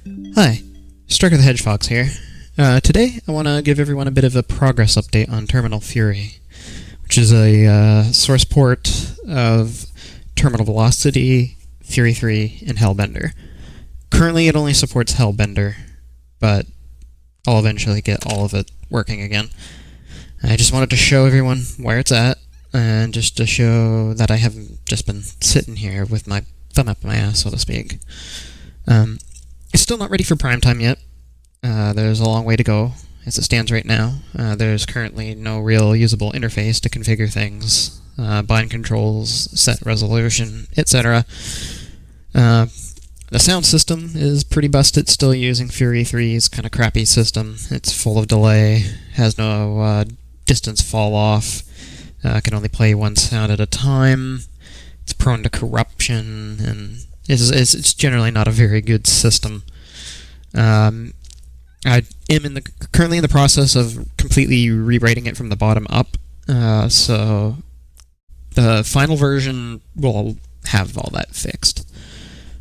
Hi, Striker the Hedgehog here. Today I want to give everyone a bit of a progress update on TerminalFury, which is a source port of Terminal Velocity, Fury 3, and Hellbender. Currently it only supports Hellbender, but I'll eventually get all of it working again. I just wanted to show everyone where it's at, and just to show that I haven't just been sitting here with my thumb up my ass, so to speak. It's still not ready for prime time yet. There's a long way to go as it stands right now. There's currently no real usable interface to configure things, bind controls, set resolution, etc. The sound system is pretty busted, still using Fury 3's kind of crappy system. It's full of delay, has no distance fall off, can only play one sound at a time, it's prone to corruption, and it's generally not a very good system. I am currently in the process of completely rewriting it from the bottom up, so the final version will have all that fixed.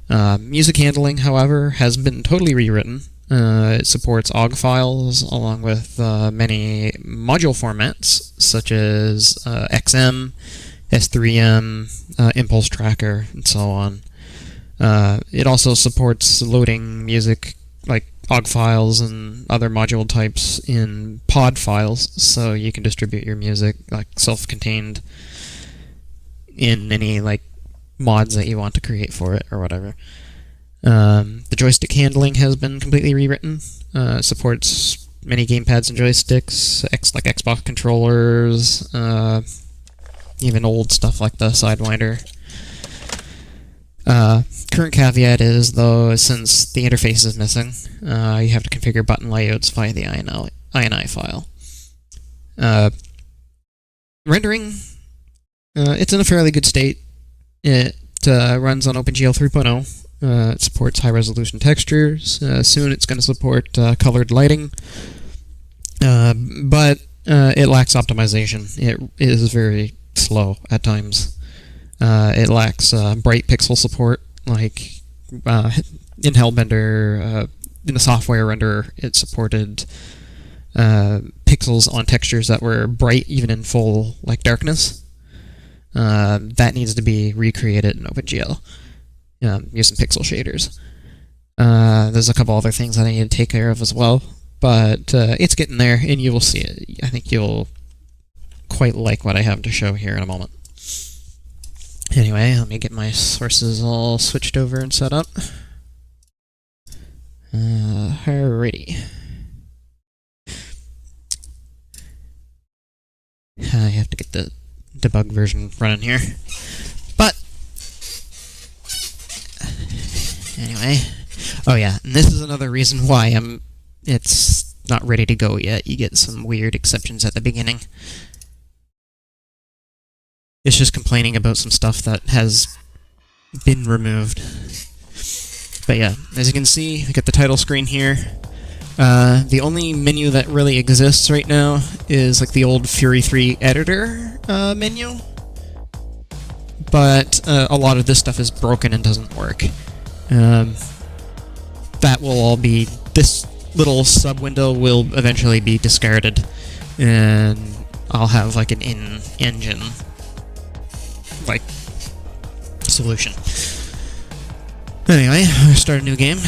Music handling, however, has been totally rewritten. It supports OGG files along with many module formats such as XM, S3M, Impulse Tracker, and so on. It also supports loading music like OGG files and other module types in pod files, so you can distribute your music like self-contained in any like mods that you want to create for it or whatever. The joystick handling has been completely rewritten. Supports many gamepads and joysticks, like Xbox controllers, even old stuff like the Sidewinder. Current caveat is, though, since the interface is missing, you have to configure button layouts via the INI file. Rendering, it's in a fairly good state. It runs on OpenGL 3.0. It supports high-resolution textures. Soon it's going to support colored lighting. But it lacks optimization. It is very slow at times. It lacks bright pixel support, like in Hellbender, in the software renderer, it supported pixels on textures that were bright even in full like darkness. That needs to be recreated in OpenGL using pixel shaders. There's a couple other things that I need to take care of as well, but it's getting there, and you will see it. I think you'll quite like what I have to show here in a moment. Anyway, let me get my sources all switched over and set up. Alrighty. I have to get the debug version running here. But, anyway. Oh yeah, and this is another reason why it's not ready to go yet. You get some weird exceptions at the beginning. It's just complaining about some stuff that has been removed. But yeah, as you can see, I got the title screen here. The only menu that really exists right now is like the old Fury 3 editor menu. But a lot of this stuff is broken and doesn't work. That will all be... This little sub-window will eventually be discarded. And I'll have like an in-engine like solution. Anyway, I start a new game.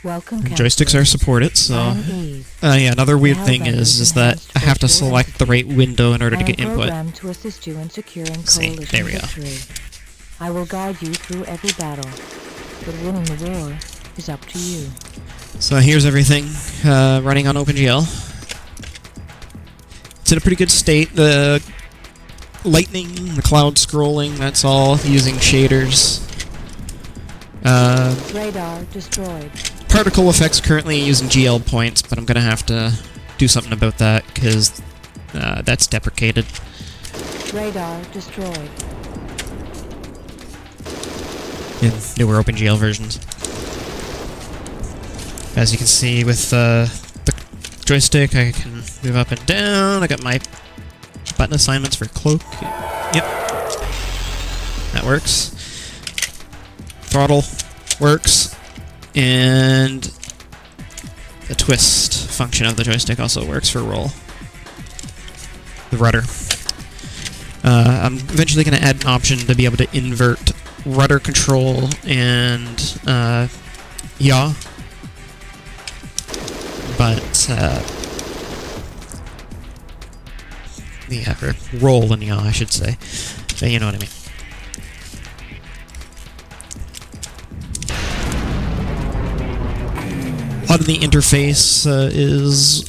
Welcome, joysticks are supported, so yeah, another weird thing is that I have to select the right window in order to get input. To assist you in securing See, there we go. I will guide you through every battle, but winning the war is up to you. So here's everything running on OpenGL. It's in a pretty good state. The lightning, the cloud scrolling, that's all using shaders. Radar destroyed. Particle effects currently using GL points, but I'm gonna have to do something about that because that's deprecated. Radar destroyed. In newer OpenGL versions. As you can see with the joystick, I can move up and down. I got my button assignments for cloak. Yep. That works. Throttle works. And the twist function of the joystick also works for roll. The rudder. I'm eventually going to add an option to be able to invert rudder control and yaw. But or roll and yaw, I should say. But you know what I mean. A lot of the interface is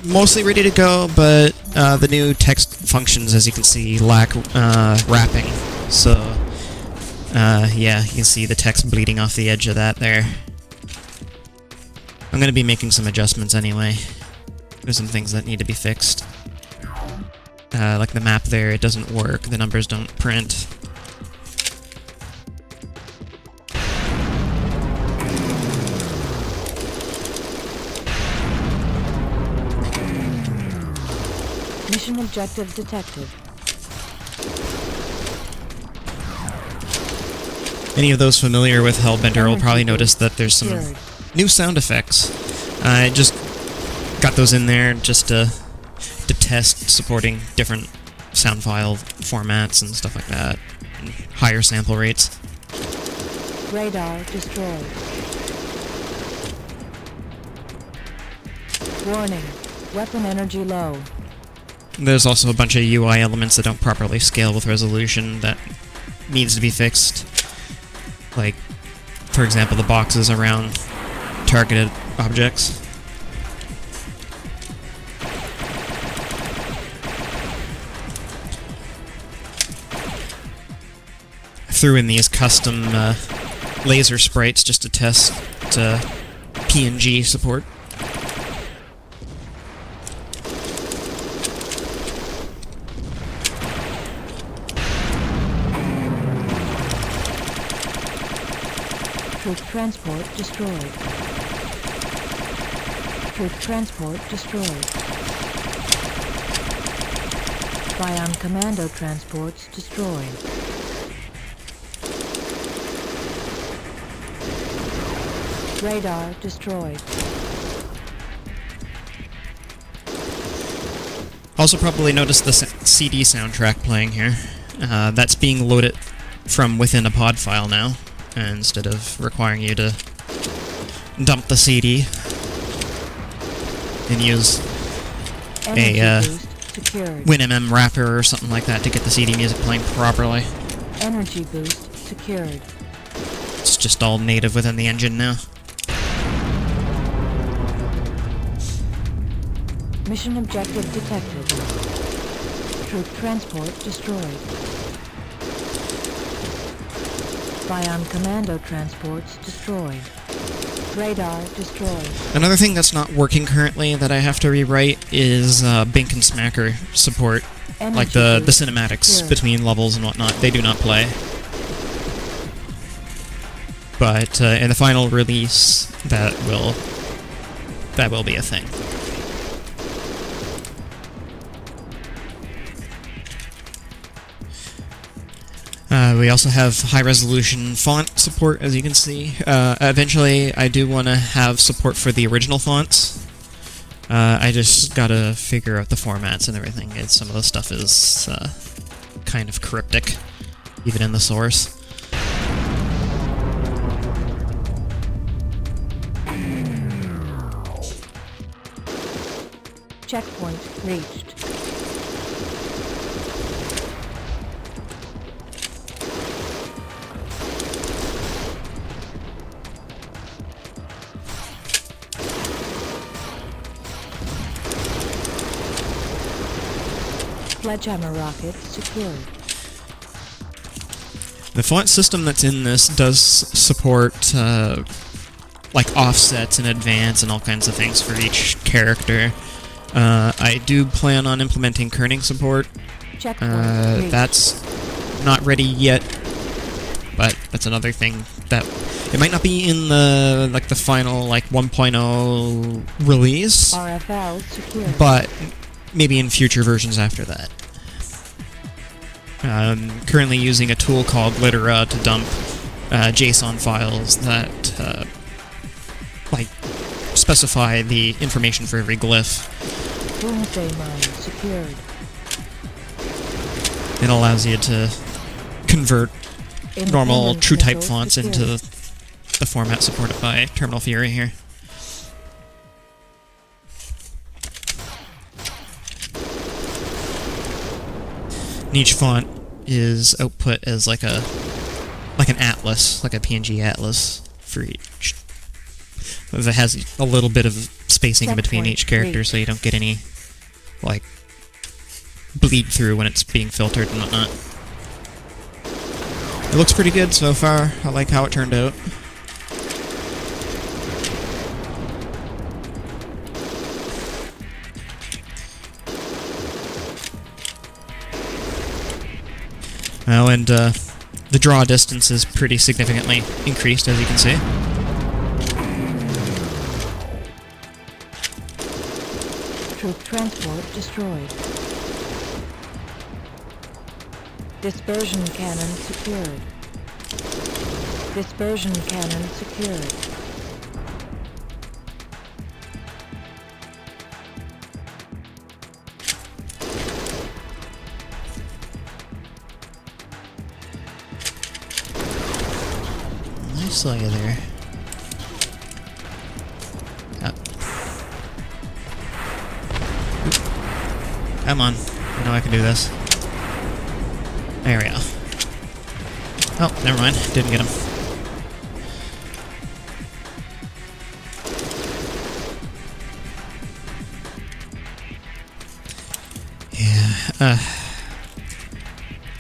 mostly ready to go, but the new text functions, as you can see, lack wrapping. So, yeah, you can see the text bleeding off the edge of that there. I'm going to be making some adjustments anyway. There's some things that need to be fixed. Like the map there, it doesn't work, the numbers don't print. Mission objective detected. Any of those familiar with Hellbender will probably notice that there's some new sound effects. I just got those in there just to test supporting different sound file formats and stuff like that, and higher sample rates. Radar destroyed. Warning, weapon energy low. There's also a bunch of UI elements that don't properly scale with resolution that needs to be fixed. Like, for example, the boxes around targeted objects. I threw in these custom laser sprites just to test PNG support. Troop transport destroyed. Troop transport destroyed. Bion commando transports destroyed. Radar destroyed. Also probably noticed the CD soundtrack playing here. That's being loaded from within a pod file now, instead of requiring you to dump the CD and use a WinMM wrapper or something like that to get the CD music playing properly. Energy boost secured. It's just all native within the engine now. Mission objective detected. Troop transport destroyed. Bion commando transports destroyed. Radar destroyed. Another thing that's not working currently that I have to rewrite is Bink and Smacker support. Energy like the boost cinematics secured. between levels and whatnot. They do not play. But in the final release, that will be a thing. We also have high-resolution font support, as you can see. Eventually, I do want to have support for the original fonts. I just gotta figure out the formats and everything. Some of the stuff is kind of cryptic, even in the source. Checkpoint reached. Sledgehammer rocket secured. The font system that's in this does support like offsets in advance and all kinds of things for each character. I do plan on implementing kerning support. That's not ready yet, but that's another thing that it might not be in the the final 1.0 release, RFL secured. but maybe in future versions after that. Currently using a tool called Litera to dump JSON files that like specify the information for every glyph. Doomsday mine secured. It allows you to convert normal Independent true type missile fonts secured. into the format supported by TerminalFury here. And each font is output as like an atlas, like a PNG atlas for each. It has a little bit of spacing in between each character, so you don't get any like bleed through when it's being filtered and whatnot. It looks pretty good so far. I like how it turned out. Well, and the draw distance is pretty significantly increased, as you can see. Troop transport destroyed. Dispersion cannon secured. Dispersion cannon secured. I saw you there. Come on. I know I can do this. There we go. Oh, never mind. Didn't get him. Yeah,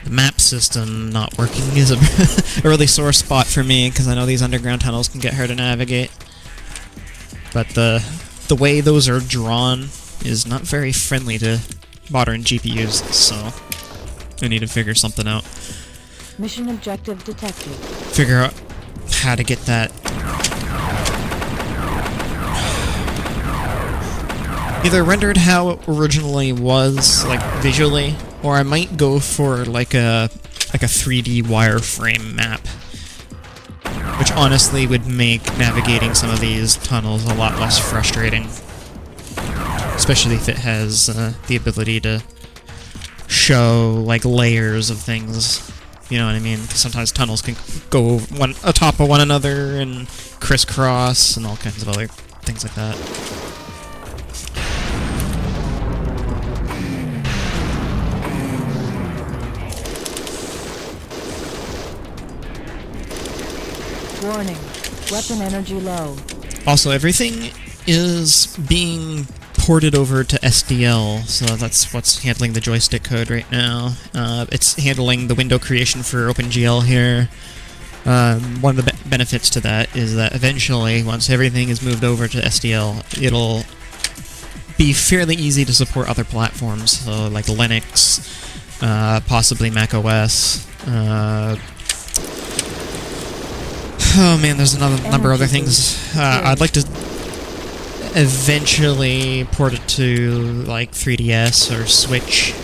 the map system not working is a really sore spot for me, because I know these underground tunnels can get hard to navigate. But the way those are drawn is not very friendly to modern GPUs, so I need to figure something out. Mission objective detected. Figure out how to get that either rendered how it originally was, like visually, or I might go for like a 3D wireframe map, which honestly would make navigating some of these tunnels a lot less frustrating, especially if it has the ability to show like layers of things. You know what I mean? 'Cause sometimes tunnels can go one atop of one another and crisscross and all kinds of other things like that. Warning. Weapon energy low. Also, everything is being ported over to SDL, so that's what's handling the joystick code right now. It's handling the window creation for OpenGL here. One of the benefits to that is that eventually, once everything is moved over to SDL, it'll be fairly easy to support other platforms, so like Linux, possibly Mac OS. Oh man, there's another number of other things. I'd like to eventually port it to like 3DS or Switch.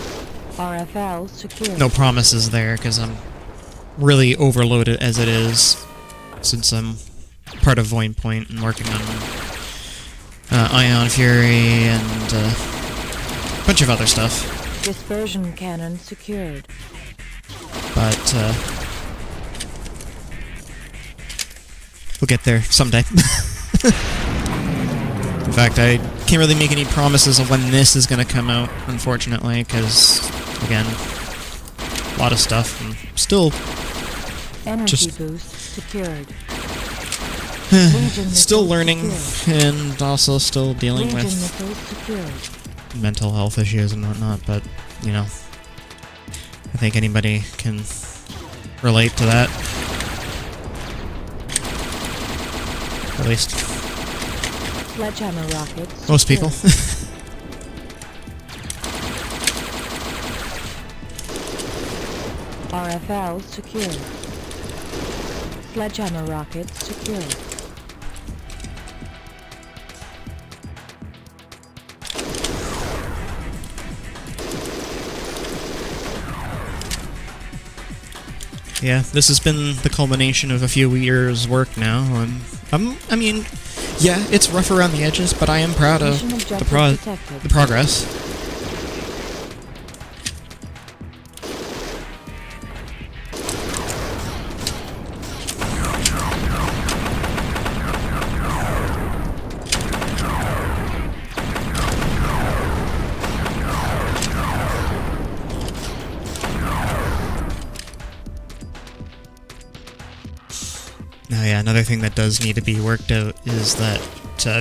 RFL secure. No promises there, because I'm really overloaded as it is, since I'm part of Void Point and working on Ion Fury and a bunch of other stuff. Dispersion cannon secured. But we'll get there someday. In fact, I can't really make any promises of when this is going to come out, unfortunately, because, again, a lot of stuff, and still Energy boost secured. still learning, and also still dealing Legion with missiles secured. mental health issues and whatnot, but, you know, I think anybody can relate to that. At least Sledgehammer rockets. most people. RFL secured. Sledgehammer rockets secured. yeah, this has been the culmination of a few years' work now, and I mean, yeah, it's rough around the edges, but I am proud of Mission the objective detected. progress. Now, yeah, another thing that does need to be worked out is that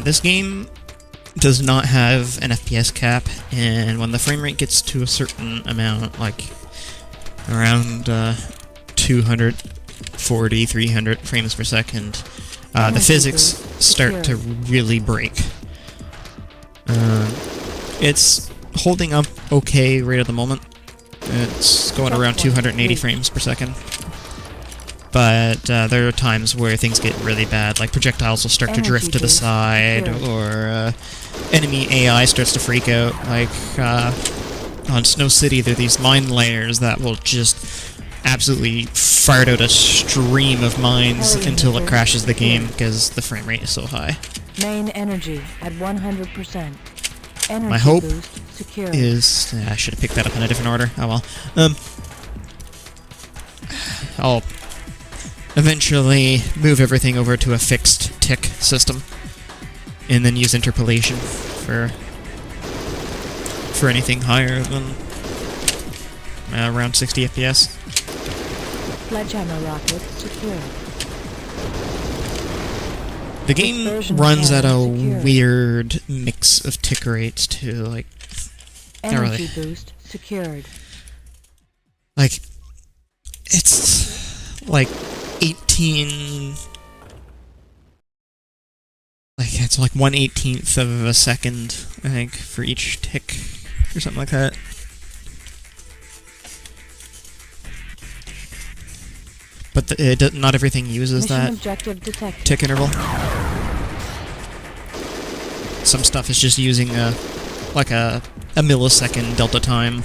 this game does not have an FPS cap, and when the frame rate gets to a certain amount, like around 240, 300 frames per second, the physics start to really break. It's holding up okay right at the moment. It's going around 280 frames per second. But there are times where things get really bad, like projectiles will start to drift to the side, or enemy AI starts to freak out. Like on Snow City, there are these mine layers that will just absolutely fart out a stream of mines until it crashes the game because the frame rate is so high. Main energy at 100%. Energy My hope boost secure. is... I should have picked that up in a different order. Oh well. I'll eventually move everything over to a fixed tick system, and then use interpolation for anything higher than around 60 FPS. Sledgehammer rocket secure. The game runs at a weird mix of tick rates too, like... not Energy really. boost secured. Like, it's like 18... like, it's like 1/18th of a second, I think, for each tick, or something like that. But not everything uses Mission that objective detected. tick interval. Some stuff is just using like a millisecond delta time.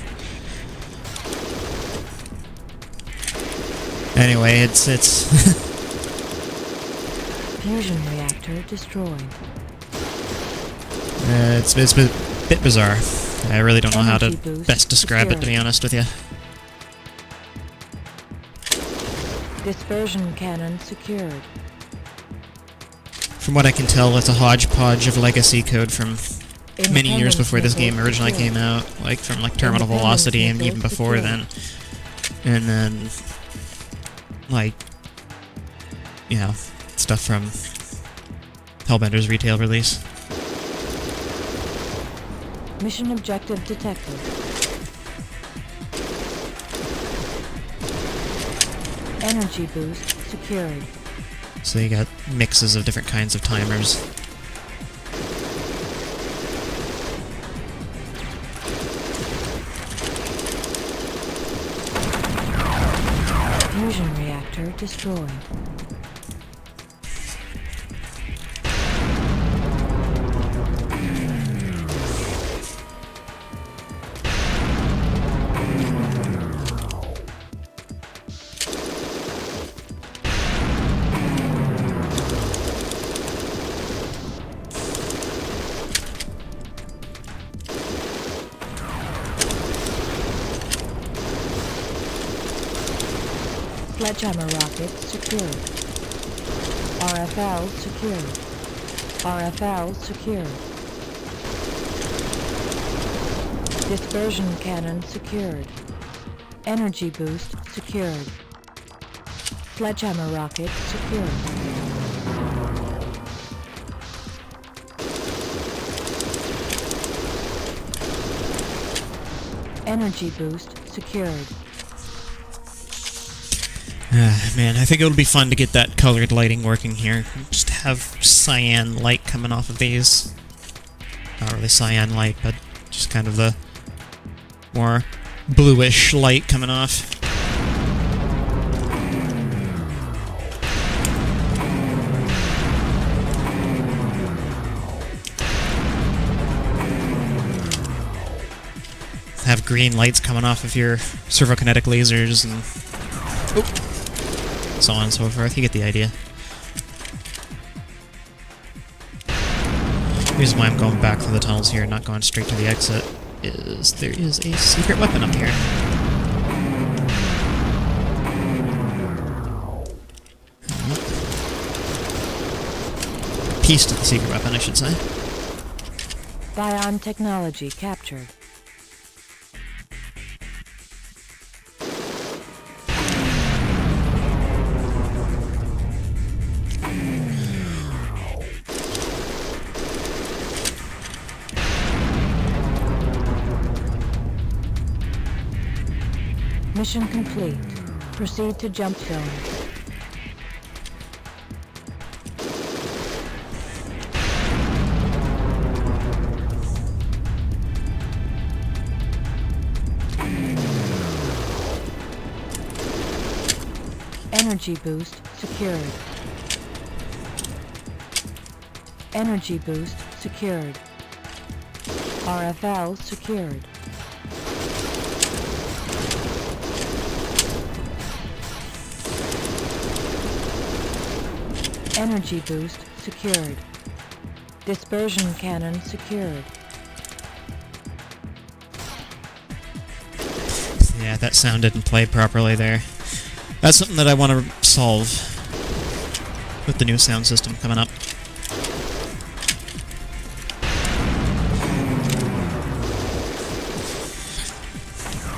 Anyway, it's Fusion reactor destroyed. it's a bit bizarre. I really don't know how to Energy boost best describe it, to be secured. honest with you. Dispersion cannon secured. From what I can tell, it's a hodgepodge of legacy code from many years before this game originally came out, like from like Terminal Velocity and even before then. And then, like, you know, stuff from Hellbender's retail release. Mission objective detected. Energy boost secured. So you got mixes of different kinds of timers. Fusion reactor destroyed. Sledgehammer rocket secured. RFL secured. RFL secured. Dispersion cannon secured. Energy boost secured. Sledgehammer rocket secured. Energy boost secured. Man, I think it'll be fun to get that colored lighting working here. Just have cyan light coming off of these. Not really cyan light, but just kind of the more bluish light coming off. Have green lights coming off of your servokinetic lasers and... Oop. so on and so forth. You get the idea. The reason why I'm going back through the tunnels here and not going straight to the exit is there is a secret weapon up here. Piece to the secret weapon, I should say. Bion technology captured. Mission complete. Proceed to jump zone. Energy boost secured. Energy boost secured. RFL secured. Energy boost secured. Dispersion cannon secured. Yeah, that sound didn't play properly there. That's something that I want to solve with the new sound system coming up.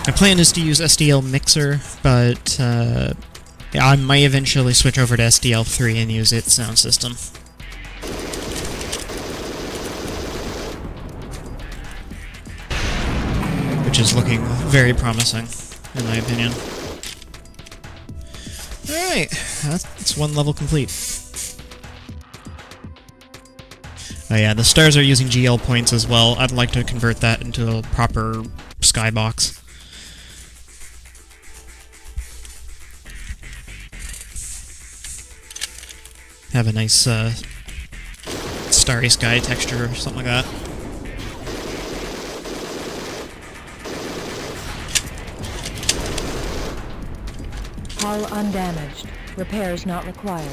My plan is to use SDL Mixer, but yeah, I might eventually switch over to SDL3 and use its sound system. Which is looking very promising, in my opinion. Alright, that's one level complete. Oh yeah, the stars are using GL points as well. I'd like to convert that into a proper skybox. Have a nice starry sky texture or something like that. Hull undamaged. Repairs not required.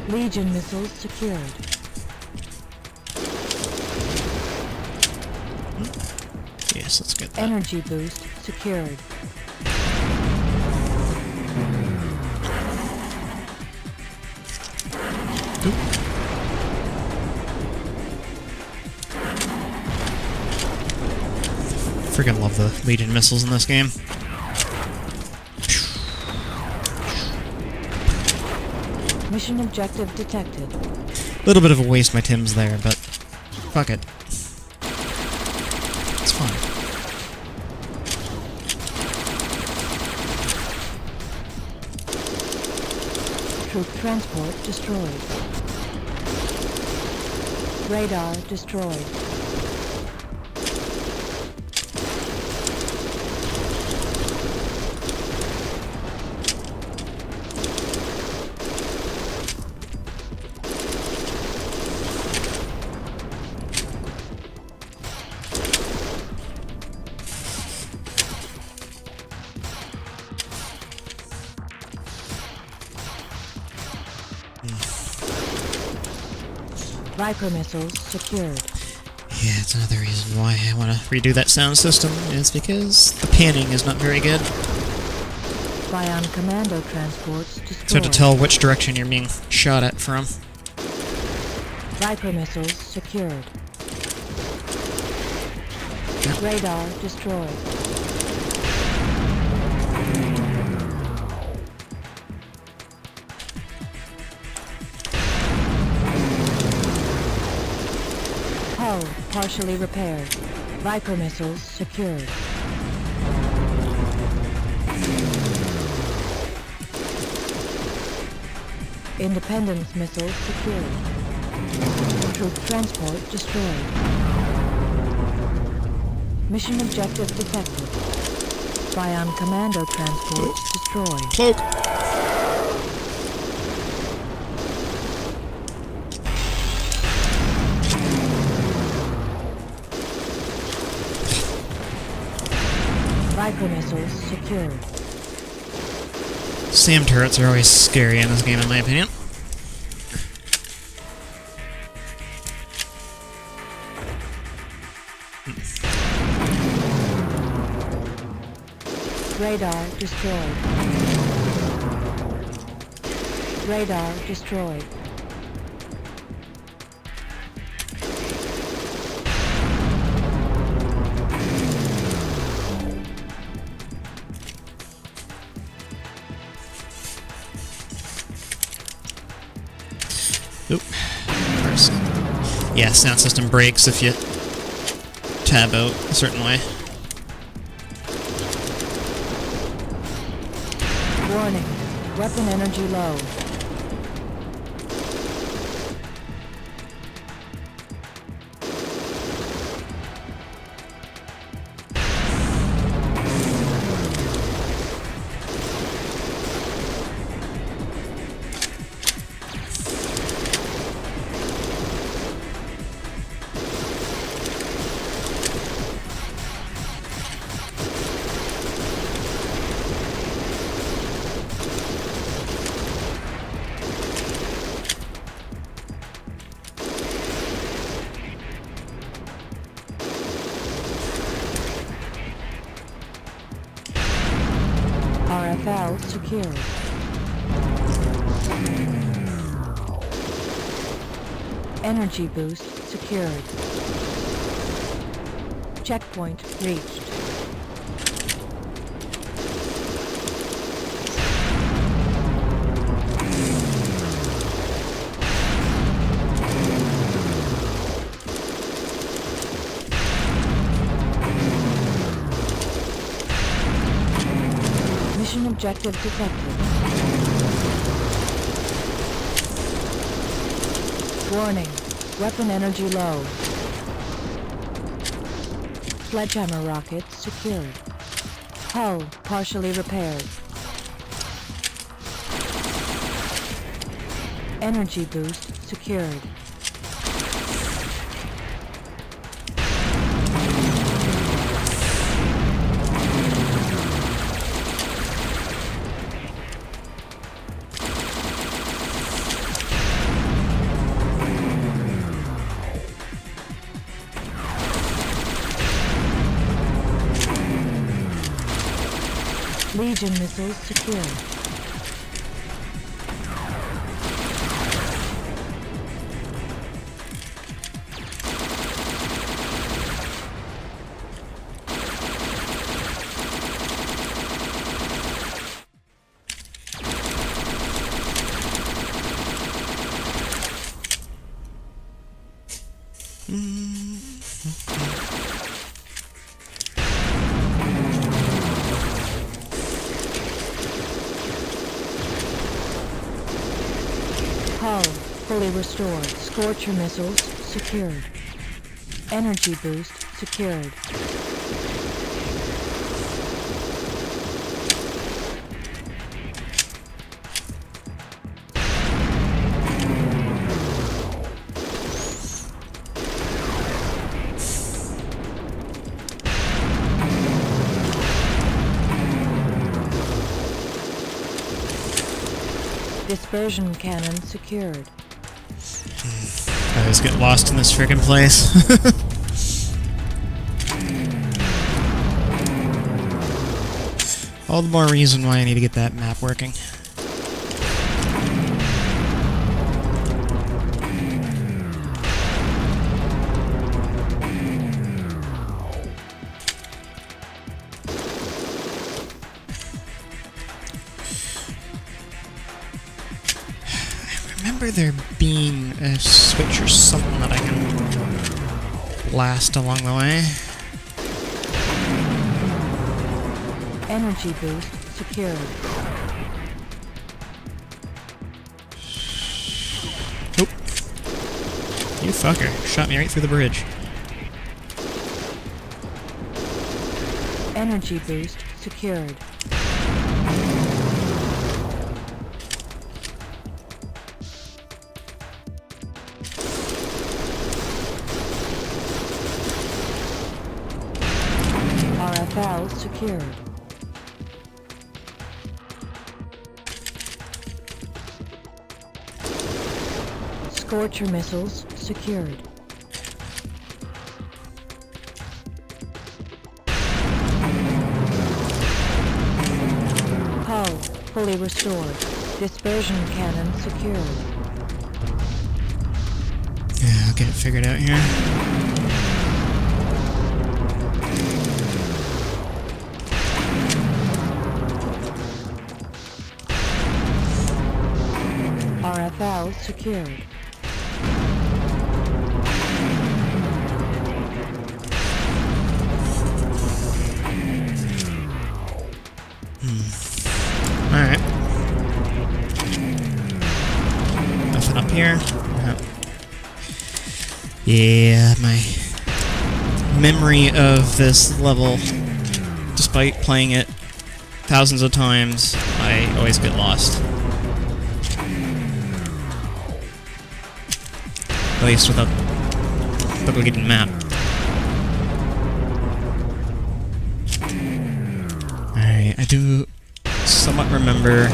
Legion missiles secured. Yes, let's get that. Energy boost secured. Oop. Freaking love the Legion missiles in this game. Mission objective detected. A little bit of a waste my Tims there, but fuck it. It's fine. Troop transport destroyed. Radar destroyed. Viper missiles secured. Yeah, it's another reason why I want to redo that sound system, is because the panning is not very good. Bion commando transports destroyed. It's hard to tell which direction you're being shot at from. Viper missiles secured. Radar destroyed. Hull partially repaired. Viper missiles secured. Independence missiles secured. Troop transport destroyed. Mission objective detected. Bion commando transport destroyed. Cloak! Viper missiles secured. SAM turrets are always scary in this game, in my opinion. Radar destroyed. Radar destroyed. Oop. First. Yeah, sound system breaks if you tab out a certain way. Warning. Weapon energy low. RFL secured. Energy boost secured. Checkpoint reached. Mission objective detected. Warning. Weapon energy low. Sledgehammer rocket secured. Hull partially repaired. Energy boost secured. Legion missiles secured. Hull fully restored. Scorcher missiles secured. Energy boost secured. Dispersion cannon secured. I always get lost in this friggin' place. All the more reason why I need to get that map working. I remember there being a switch or something that I can blast along the way. Energy boost secured. You fucker. Shot me right through the bridge. Energy boost secured. RFL secured. Scorcher missiles secured. Hull fully restored. Dispersion cannon secured. Yeah, I'll get it figured out here. RFL secured. Alright. Nothing up here. No. Yeah, my memory of this level, despite playing it thousands of times, I always get lost. At least without the bleeding map. Alright, I do somewhat remember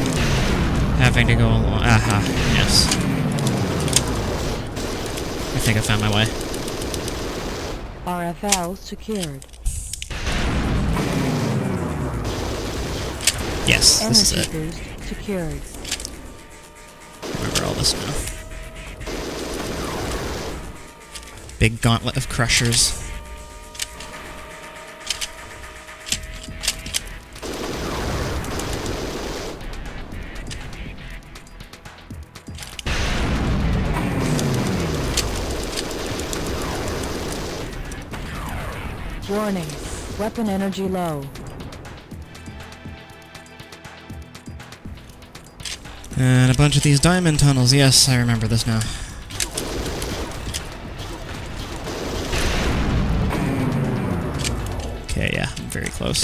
having to go along. Aha, yes. I think I found my way. RFL secured. Yes, this is it. Energy boost secured. Remember all this now. Big gauntlet of crushers. Warning. Weapon energy low. And a bunch of these diamond tunnels. Yes, I remember this now. Okay, yeah, I'm very close.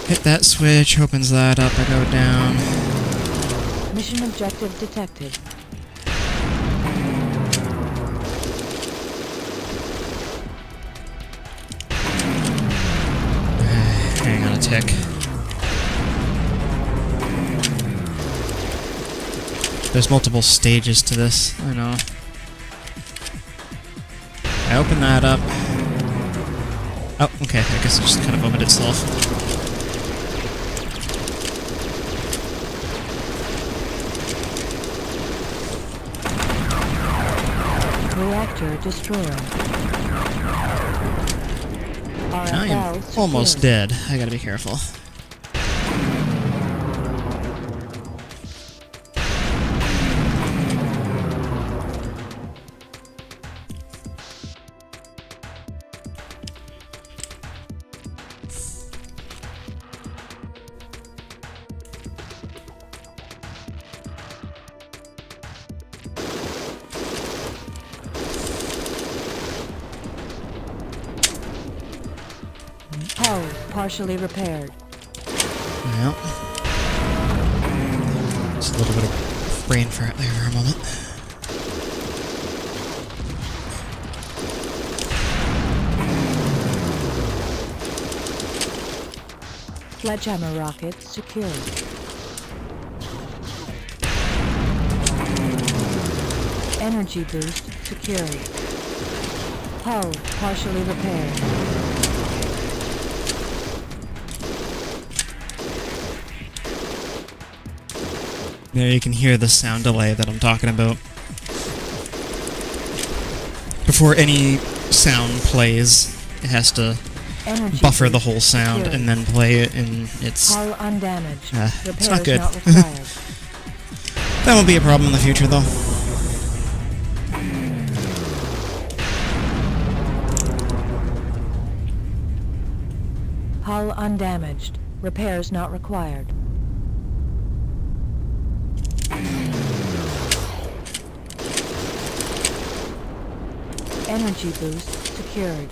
Hit that switch, opens that up, I go down. Mission objective detected. Hang on a tick. There's multiple stages to this, I know. I open that up. Oh, okay, I guess it just kind of opened itself. Reactor destroyed. I am almost dead. I gotta be careful. Hull partially repaired. Well, just a little bit of brain fart there for a moment. Sledgehammer rocket secured. Energy boost secured. Hull partially repaired. There you can hear the sound delay that I'm talking about. Before any sound plays, it has to buffer the whole sound and then play it in its... Hull undamaged. It's not good. Not required. That won't be a problem in the future, though. Hull undamaged. Repairs not required. Energy boost secured.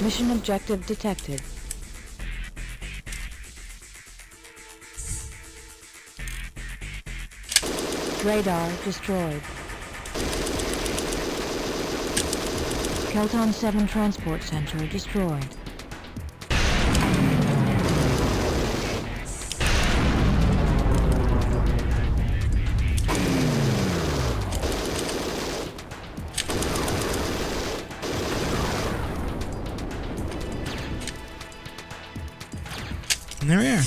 Mission objective detected. Radar destroyed. Kelton 7 transport center destroyed. And there we are.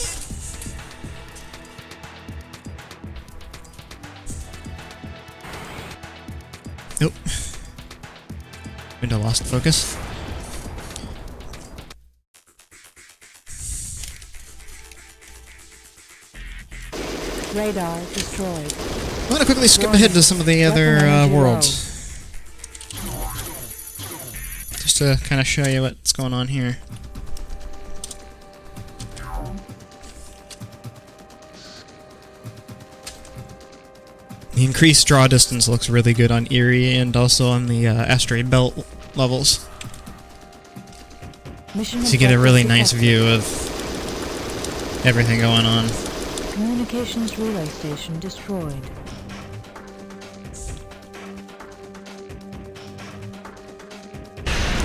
Nope. Window lost focus. Radar destroyed. I'm gonna quickly skip ahead to some of the other worlds. Just to kind of show you what's going on here. The increased draw distance looks really good on Erie and also on the asteroid belt levels. Mission So you get a really objective nice detected. view of everything going on. Communications relay station destroyed.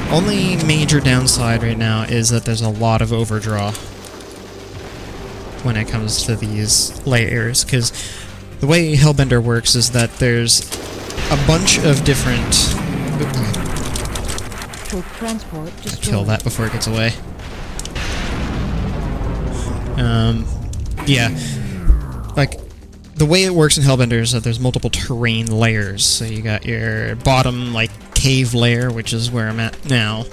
Only major downside right now is that there's a lot of overdraw when it comes to these layers, because the way Hellbender works is that there's a bunch of different... Troop transport destroyed. Kill that before it gets away. Yeah. Like, the way it works in Hellbender is that there's multiple terrain layers. So you got your bottom, like, cave layer, which is where I'm at now.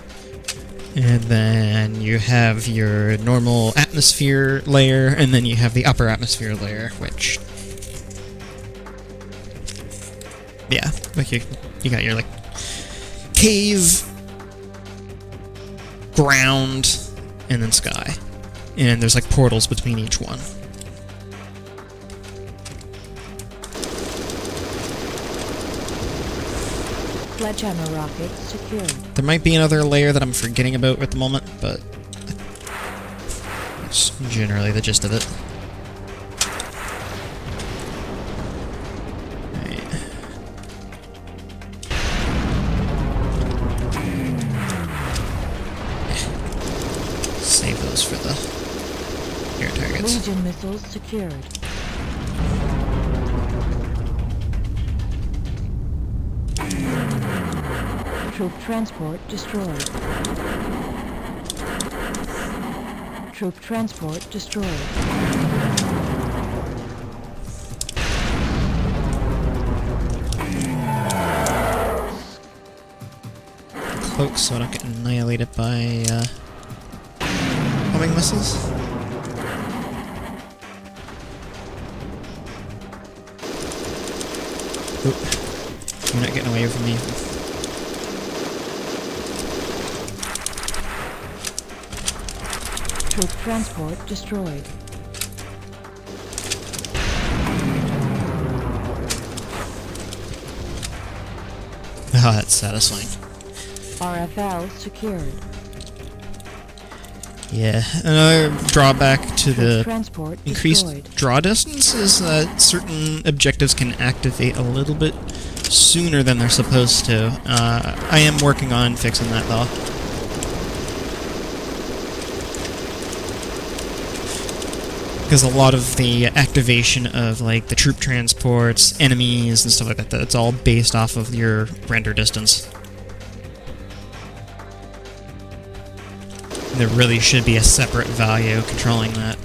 And then you have your normal atmosphere layer, and then you have the upper atmosphere layer, which... Yeah, like you got your, like, cave, ground, and then sky. And there's, like, portals between each one. Sledgehammer rocket secured. There might be another layer that I'm forgetting about at the moment, but that's generally the gist of it. Right. Save those for the air targets. Legion missiles secured. Troop transport destroyed. Troop transport destroyed. Cloak so I don't get annihilated by homing missiles. Oop. You're not getting away from me. Troop transport destroyed. Ah, that's satisfying. RFL secured. Yeah, another drawback to Troop the transport increased destroyed. draw distance is that certain objectives can activate a little bit sooner than they're supposed to. I am working on fixing that though. Because a lot of the activation of like the troop transports, enemies, and stuff like that, that's all based off of your render distance. There really should be a separate value controlling that.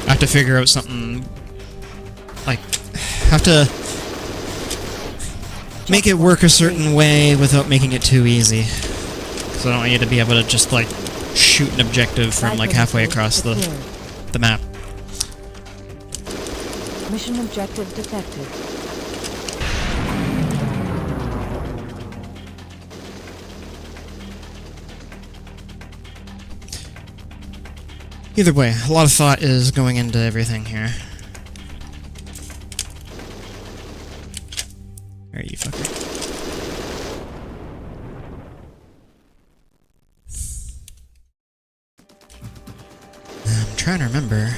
I have to figure out something, like, have to make it work a certain way without making it too easy. Because I don't want you to be able to just, like, shoot an objective from, like, halfway across the map. Mission objective detected. Either way, a lot of thought is going into everything here. There, you fucker. I'm trying to remember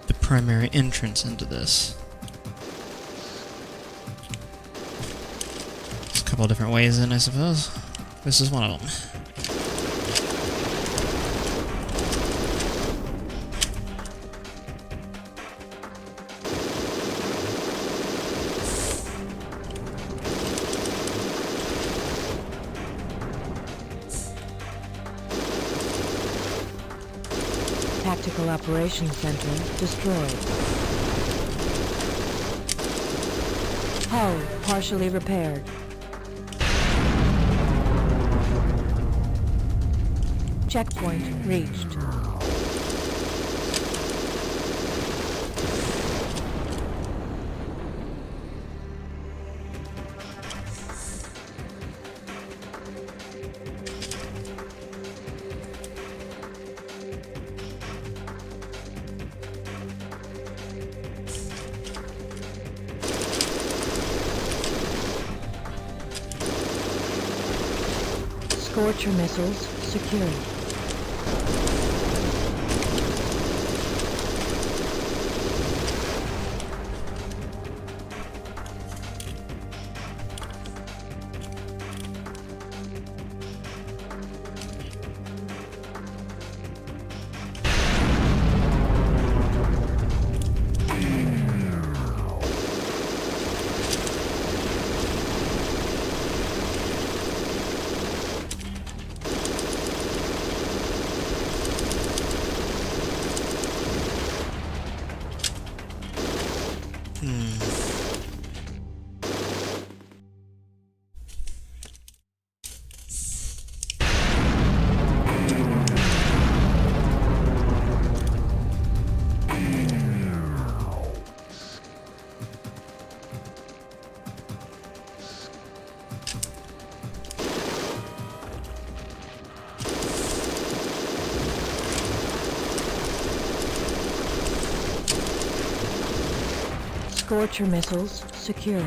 the primary entrance into this. There's a couple different ways in, I suppose. This is one of them. Tactical Operations Center destroyed. Hull partially repaired. Checkpoint reached. Scorcher missiles secured. Scorcher missiles secured.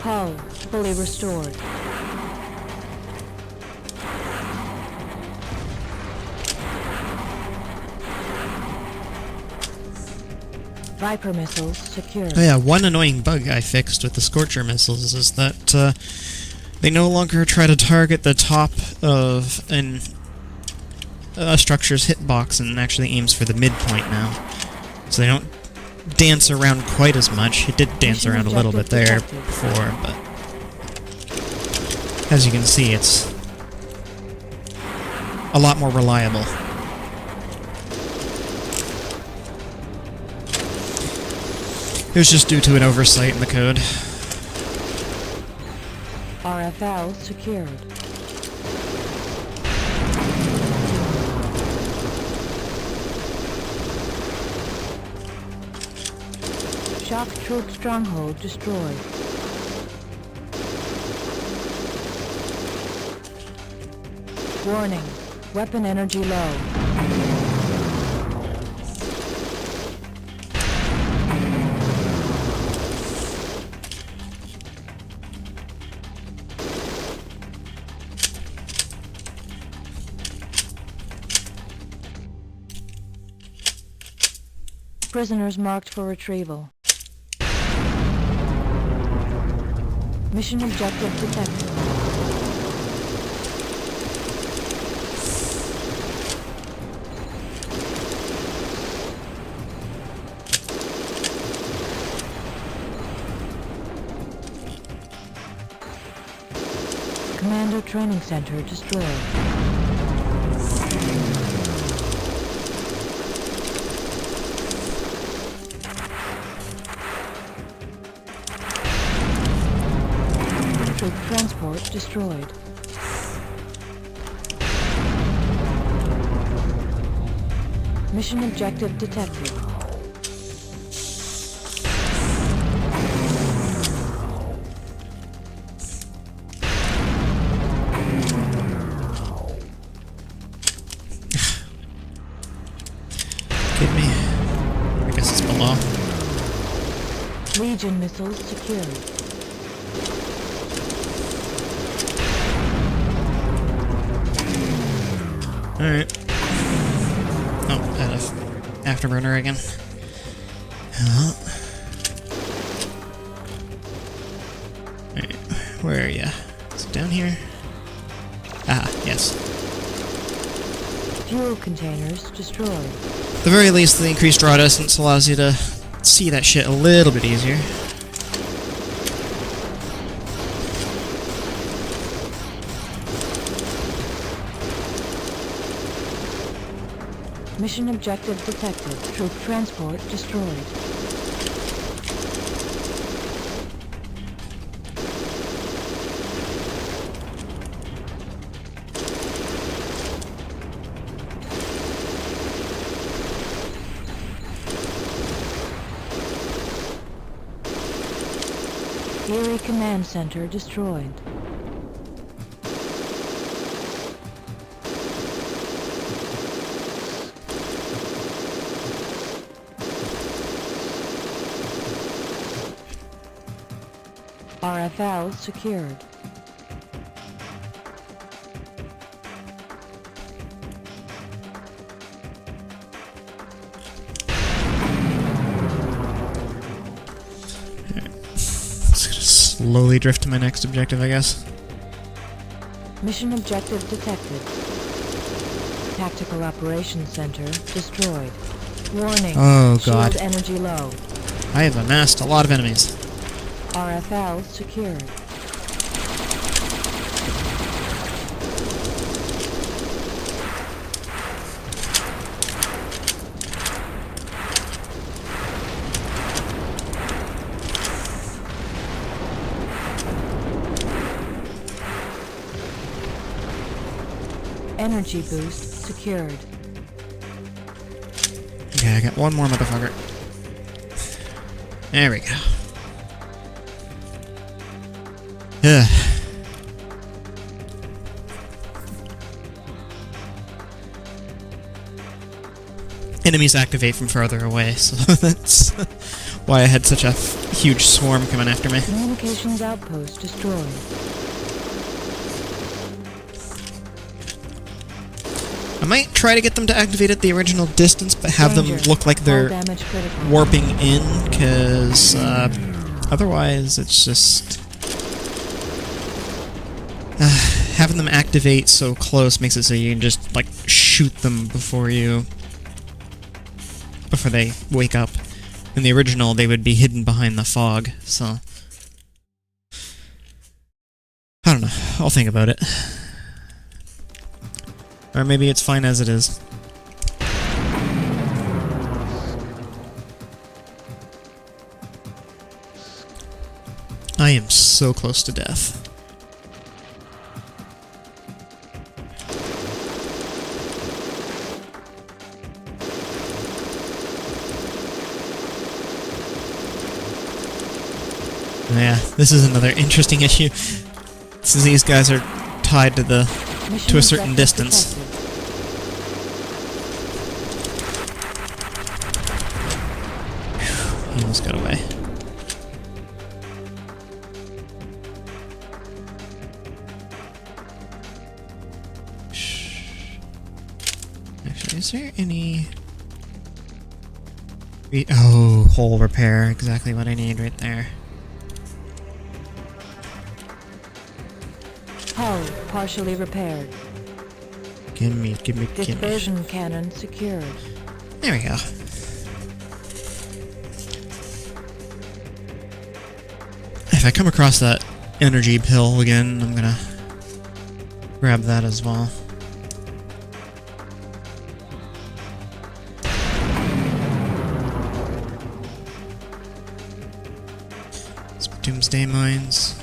Hull fully restored. Viper missiles secured. Oh yeah, one annoying bug I fixed with the Scorcher missiles is that they no longer try to target the top of a structure's hitbox and actually aims for the midpoint now. So they don't dance around quite as much. It did dance around a little bit there before, but as you can see, it's a lot more reliable. It was just due to an oversight in the code. RFL secured. Shock troop stronghold destroyed. Warning, weapon energy low. Prisoners marked for retrieval. Mission objective detected. Commando Training Center destroyed. Troop transport destroyed. Mission objective detected. Engine missiles secured. Alright. Oh, out of afterburner again. Alright, where are ya? Is it down here? Ah, yes. Fuel containers destroyed. At the very least, the increased draw distance allows you to see that shit a little bit easier. Mission objective detected. Troop transport destroyed. Fury Command Center destroyed. RFL secured. Just gonna slowly drift to my next objective, I guess. Mission objective detected. Tactical Operations Center destroyed. Warning. Oh, God. Shield energy low. I have amassed a lot of enemies. RFL secured. Energy boost secured. Okay, I got one more motherfucker. There we go. Ugh. Enemies activate from farther away, so that's why I had such a huge swarm coming after me. Communications outpost destroyed. I might try to get them to activate at the original distance, but have them Danger. look like they're Hull damage critical. warping in, because otherwise it's just... having them activate so close makes it so you can just, like, shoot them before they wake up. In the original, they would be hidden behind the fog, so... I don't know. I'll think about it. Or maybe it's fine as it is. I am so close to death. Yeah, this is another interesting issue. Since these guys are tied to a certain distance. He almost got away. Actually, is there any... Oh, hull repair. Exactly what I need right there. Hull partially repaired. Gimme. Dispersion cannon secured. There we go. If I come across that energy pill again, I'm gonna grab that as well. Some doomsday mines.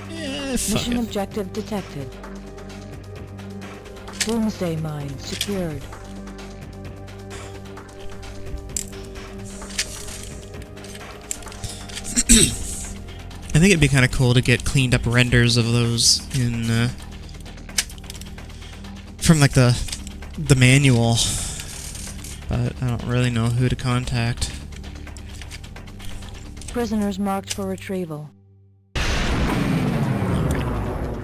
Yeah, fuck Mission it. objective detected. Doomsday mine secured. I think it'd be kind of cool to get cleaned up renders of those in from like the manual, but I don't really know who to contact. Prisoners marked for retrieval.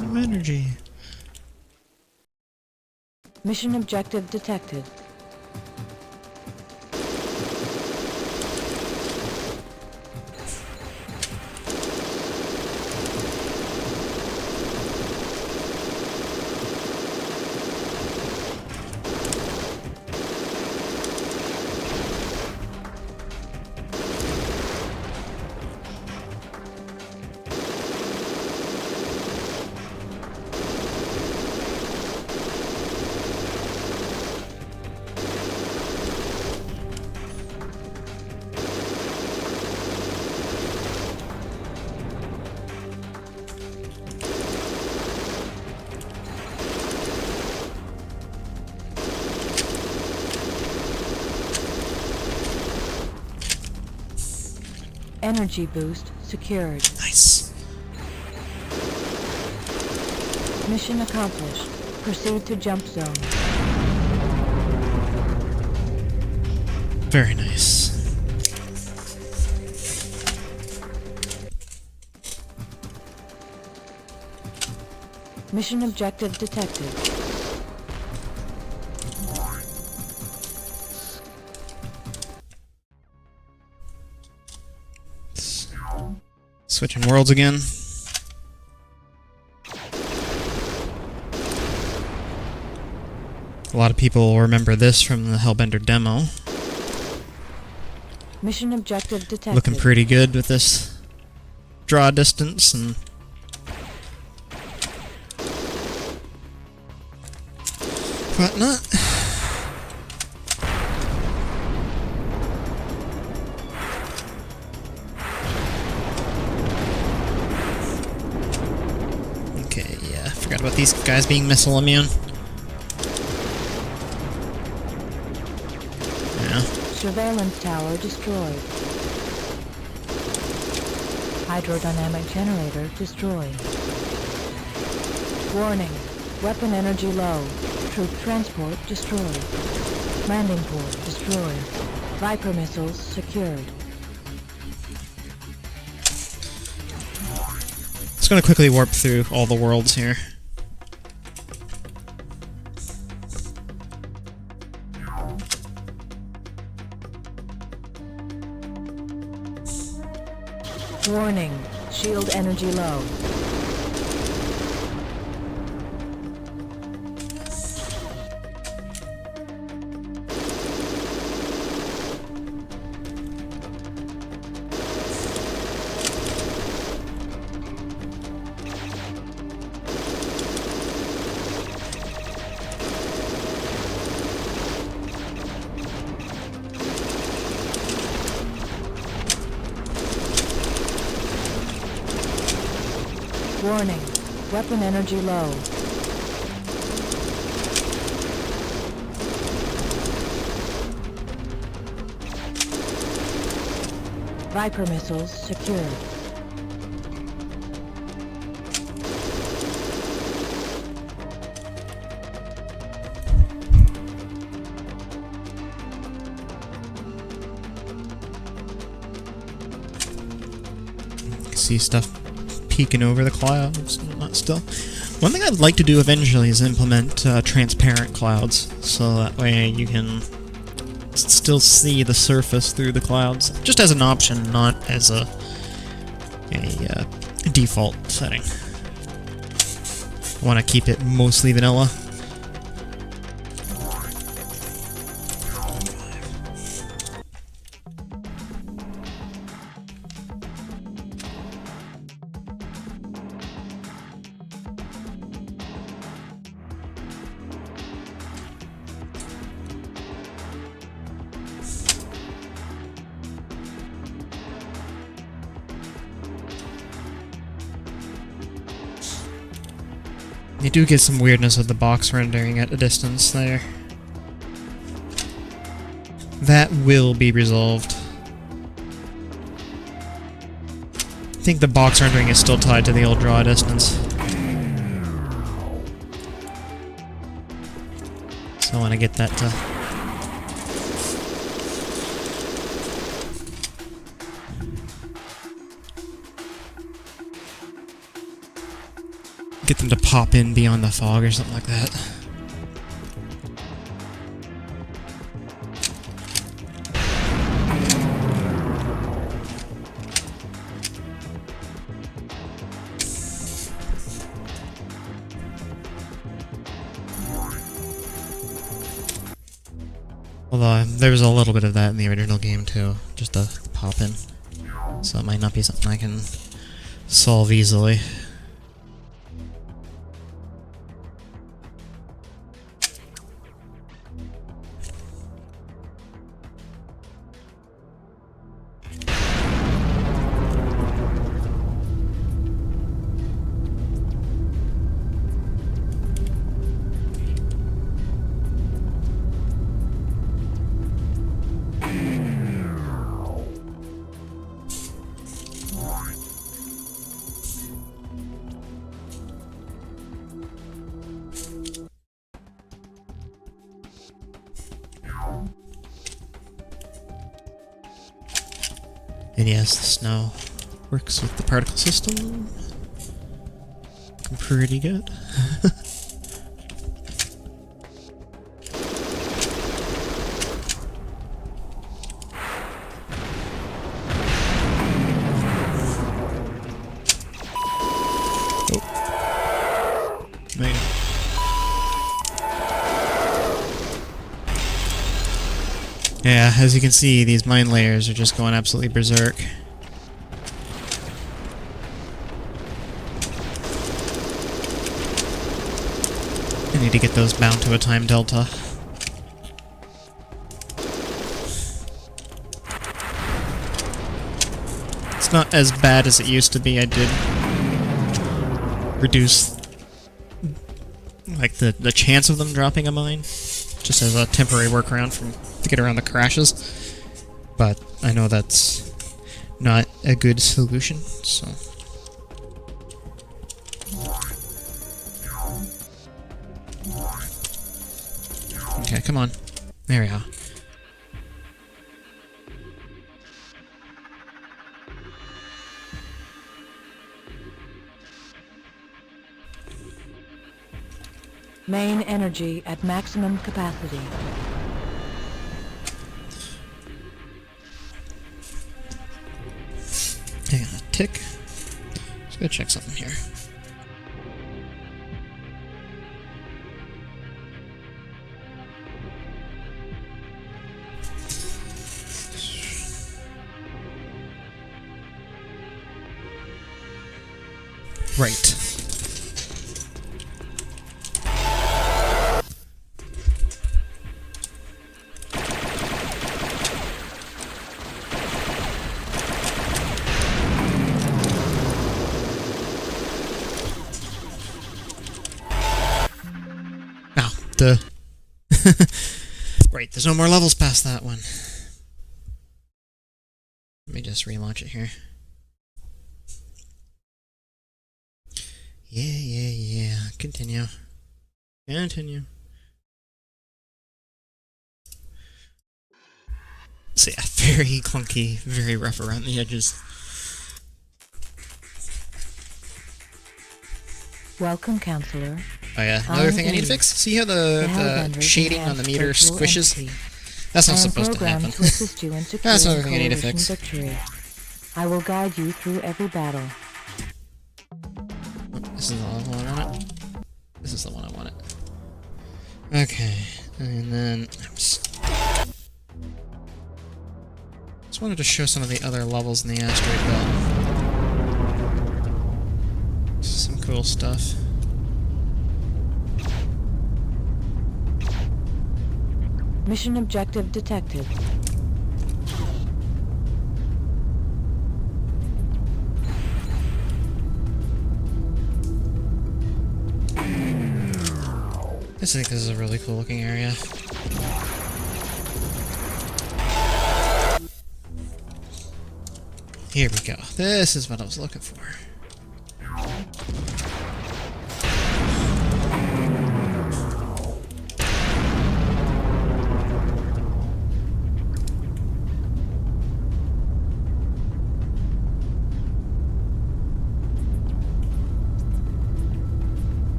New energy. Mission objective detected. Energy boost secured. Nice. Mission accomplished. Proceed to jump zone. Very nice. Mission objective detected. Switching worlds again. A lot of people remember this from the Hellbender demo. Mission objective detected. Looking pretty good with this draw distance and whatnot. Okay, yeah, forgot about these guys being missile immune. Yeah. Surveillance tower destroyed. Hydrodynamic generator destroyed. Warning. Weapon energy low. Troop transport destroyed. Landing port destroyed. Viper missiles secured. Just gonna quickly warp through all the worlds here. Warning. Shield energy low. Warning. Weapon energy low. Viper missiles secured. See stuff peeking over the clouds, not still. One thing I'd like to do eventually is implement transparent clouds, so that way you can still see the surface through the clouds, just as an option, not as a default setting. I want to keep it mostly vanilla. You do get some weirdness with the box rendering at a distance there. That will be resolved. I think the box rendering is still tied to the old draw distance. So I want to get that to... Get them to pop in beyond the fog or something like that. Although, there was a little bit of that in the original game too, just a pop in. So it might not be something I can solve easily. And yes, the snow works with the particle system. Looking pretty good. Oh. Made it. Yeah, as you can see, these mine layers are just going absolutely berserk. I need to get those bound to a time delta. It's not as bad as it used to be. I did reduce like the chance of them dropping a mine, just as a temporary workaround to get around the crashes. But I know that's not a good solution, so... Okay, come on. There we go. Main energy at maximum capacity. Hang on a tick. Let's go check something here. Right. Right, there's no more levels past that one. Let me just relaunch it here. Yeah. Continue. Continue. So yeah, very clunky, very rough around the edges. Welcome, Counselor. Oh yeah, another thing I need to fix? See how the shading on the meter squishes? That's not supposed to happen. That's another thing I need to fix. Victory. I will guide you through every battle. This is the one I want it. This is the one I want it. Okay, and then... Just wanted to show some of the other levels in the asteroid belt. Some cool stuff. Mission objective detected. I think this is a really cool looking area. Here we go. This is what I was looking for.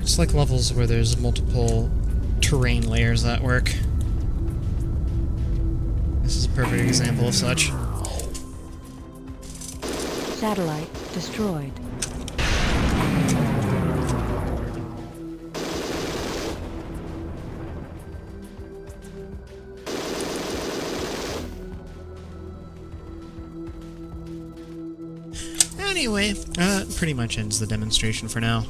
It's like levels where there's multiple terrain layers that work. This is a perfect example of such. Satellite destroyed. Anyway, that pretty much ends the demonstration for now.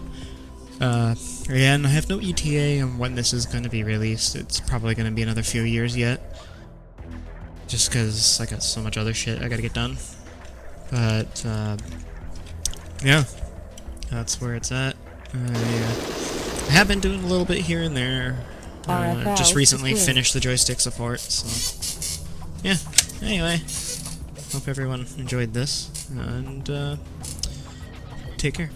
Again, I have no ETA on when this is going to be released. It's probably going to be another few years yet. Just because I got so much other shit I gotta get done. But, yeah. That's where it's at. I have been doing a little bit here and there. Just recently finished the joystick support, so... Yeah, anyway. Hope everyone enjoyed this, and, take care.